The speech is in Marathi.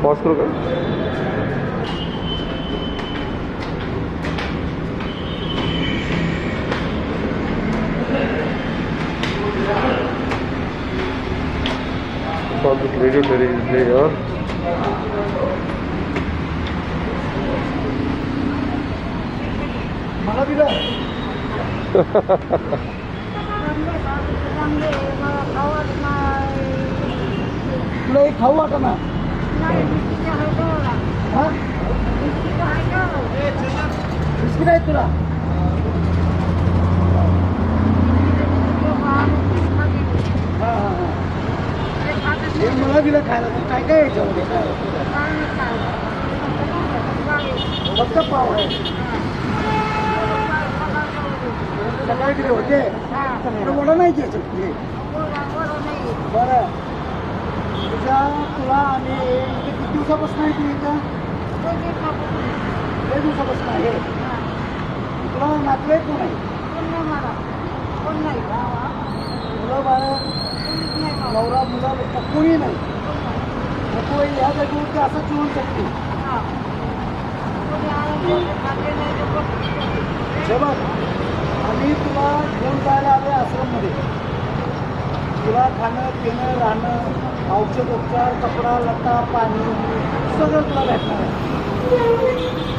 पॉज करू का? व्हिडिओ तरी इथे यार मला दिलं तुला एक खाऊ वाटा ना बिस्किट आहेत तुला हा हा हा हे मला दिलं खायला तू काय काय याच्यामध्ये फक्त पाव आहे सकाळी दिले होते वडा नाही घ्यायचं तुझे बरं तुला आम्ही किती दिवसापासून आहे तू इथं लय दिवसापासून आहे तुला नातवाईक कोण आहे मुलं बाळ नवरा मुला कोणी नाही नको ह्या जागेवरती असं जीवन शकते बघ आम्ही तुला घेऊन जायला आलो आश्रममध्ये तुला खाणं पिणं राहणं औषध उपचार कपडा लता पाणी सगळं तुला भेटणार आहे